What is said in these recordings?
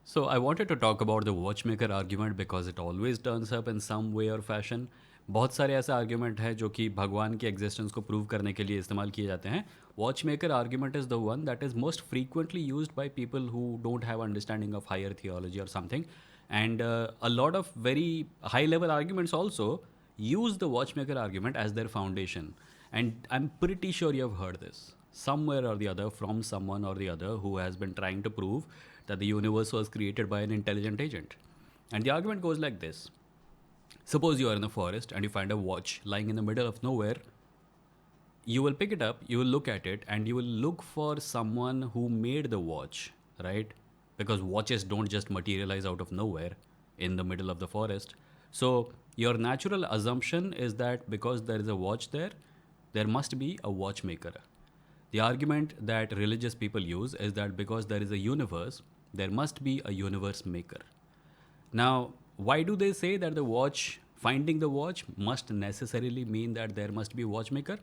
So I wanted to talk about the watchmaker argument because it always turns up in some way or fashion. बहुत सारे ऐसे argument हैं जो कि भगवान की एग्जिस्टेंस को प्रूव करने के लिए इस्तेमाल किए जाते हैं. Watchmaker argument is the one that is most frequently used by people who don't have understanding of higher theology or something. And a lot of very high level arguments also use the watchmaker argument as their foundation. And I'm pretty sure you've heard this somewhere or the other from someone or the other who has been trying to prove that the universe was created by an intelligent agent. And the argument goes like this. Suppose you are in the forest and you find a watch lying in the middle of nowhere. You will pick it up, you will look at it, and you will look for someone who made the watch, right? Because watches don't just materialize out of nowhere in the middle of the forest. So, your natural assumption is that because there is a watch there, there must be a watchmaker. The argument that religious people use is that because there is a universe, there must be a universe maker. Now, why do they say that finding the watch must necessarily mean that there must be a watchmaker?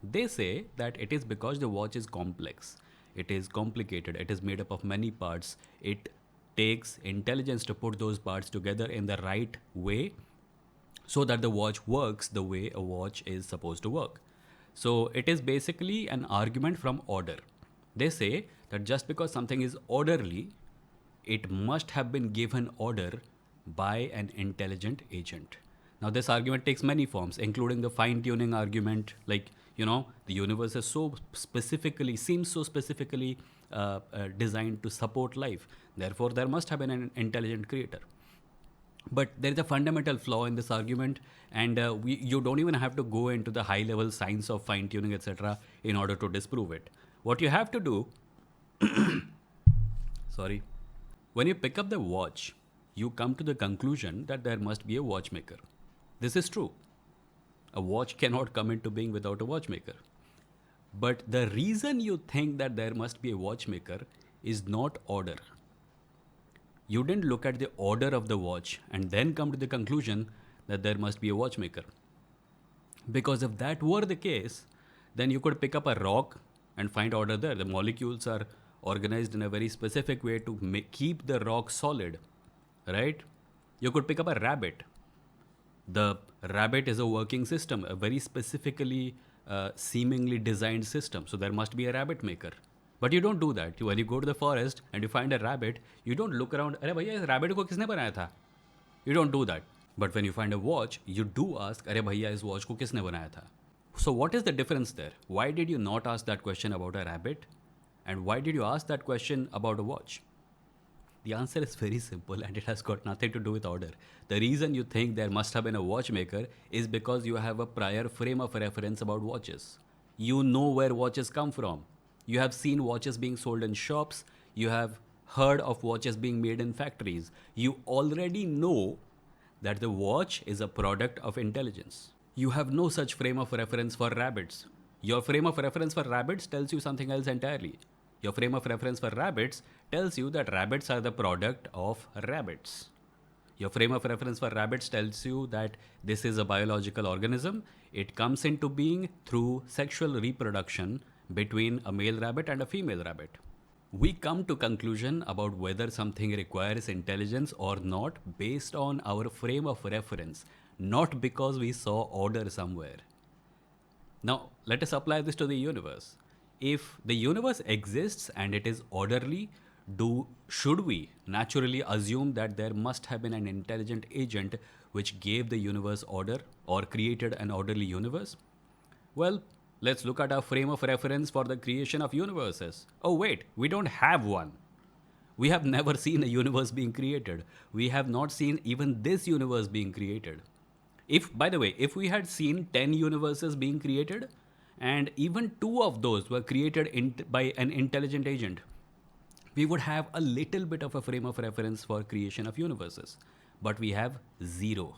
They say that it is because the watch is complex. It is complicated. It is made up of many parts. It takes intelligence to put those parts together in the right way so that the watch works the way a watch is supposed to work. So it is basically an argument from order. They say that just because something is orderly, it must have been given order by an intelligent agent. Now, this argument takes many forms, including the fine tuning argument, like, the universe is seems so specifically designed to support life. Therefore, there must have been an intelligent creator. But there is a fundamental flaw in this argument, and you don't even have to go into the high level science of fine tuning, etc., in order to disprove it. What you have to do, sorry, when you pick up the watch, you come to the conclusion that there must be a watchmaker. This is true. A watch cannot come into being without a watchmaker. But the reason you think that there must be a watchmaker is not order. You didn't look at the order of the watch and then come to the conclusion that there must be a watchmaker. Because if that were the case, then you could pick up a rock and find order there. The molecules are organized in a very specific way to keep the rock solid, right? You could pick up a rabbit. The rabbit is a working system, a very specifically seemingly designed system. So there must be a rabbit maker. But you don't do that. When you go to the forest and you find a rabbit, you don't look around, अरे भैया इस rabbit को किसने बनाया था? You don't do that. But when you find a watch, you do ask, अरे भैया इस watch को किसने बनाया था? So what is the difference there? Why did you not ask that question about a rabbit? And why did you ask that question about a watch? The answer is very simple and it has got nothing to do with order. The reason you think there must have been a watchmaker is because you have a prior frame of reference about watches. You know where watches come from. You have seen watches being sold in shops. You have heard of watches being made in factories. You already know that the watch is a product of intelligence. You have no such frame of reference for rabbits. Your frame of reference for rabbits tells you something else entirely. Your frame of reference for rabbits tells you that rabbits are the product of rabbits. Your frame of reference for rabbits tells you that this is a biological organism. It comes into being through sexual reproduction between a male rabbit and a female rabbit. We come to conclusion about whether something requires intelligence or not based on our frame of reference, not because we saw order somewhere. Now, let us apply this to the universe. If the universe exists and it is orderly, should we naturally assume that there must have been an intelligent agent which gave the universe order or created an orderly universe? Well, let's look at our frame of reference for the creation of universes. Oh wait, we don't have one. We have never seen a universe being created. We have not seen even this universe being created. By the way, if we had seen 10 universes being created, and even 2 of those were created by an intelligent agent, we would have a little bit of a frame of reference for creation of universes. But we have 0.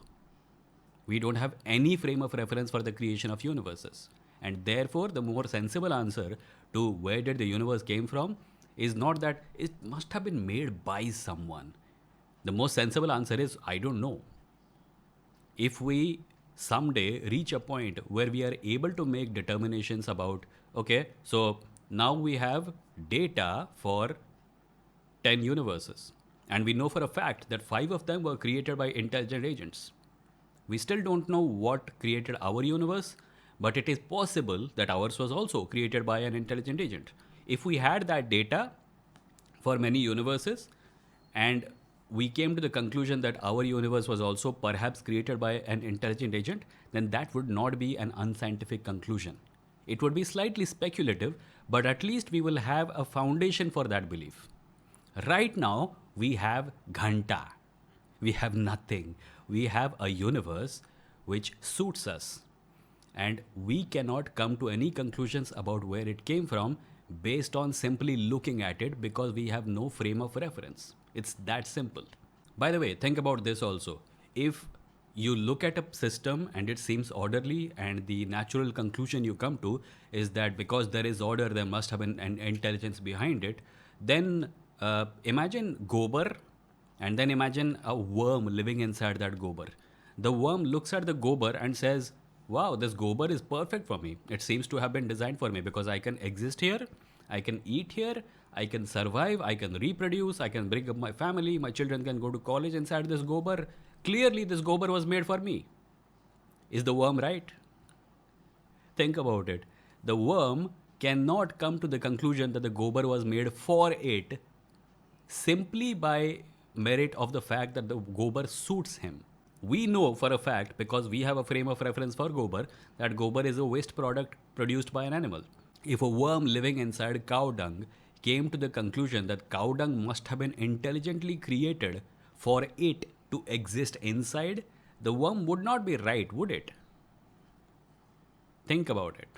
We don't have any frame of reference for the creation of universes. And therefore, the more sensible answer to where did the universe came from is not that it must have been made by someone. The most sensible answer is, I don't know. If we someday reach a point where we are able to make determinations about, okay, so now we have data for 10 universes And we know for a fact that 5 of them were created by intelligent agents. We still don't know what created our universe, but it is possible that ours was also created by an intelligent agent. If we had that data for many universes and we came to the conclusion that our universe was also perhaps created by an intelligent agent, then that would not be an unscientific conclusion. It would be slightly speculative, but at least we will have a foundation for that belief. Right now, we have Ghanta. We have nothing. We have a universe which suits us. And we cannot come to any conclusions about where it came from based on simply looking at it because we have no frame of reference. It's that simple. By the way, think about this also. If you look at a system and it seems orderly, and the natural conclusion you come to is that because there is order, there must have been an intelligence behind it, then imagine gobar, and then imagine a worm living inside that gobar. The worm looks at the gobar and says, wow, this gobar is perfect for me. It seems to have been designed for me because I can exist here, I can eat here, I can survive, I can reproduce, I can bring up my family, my children can go to college inside this gobar. Clearly, this gobar was made for me. Is the worm right? Think about it. The worm cannot come to the conclusion that the gobar was made for it simply by merit of the fact that the gobar suits him. We know for a fact, because we have a frame of reference for gobar, that gobar is a waste product produced by an animal. If a worm living inside cow dung came to the conclusion that cow dung must have been intelligently created for it to exist inside, the worm would not be right, would it? Think about it.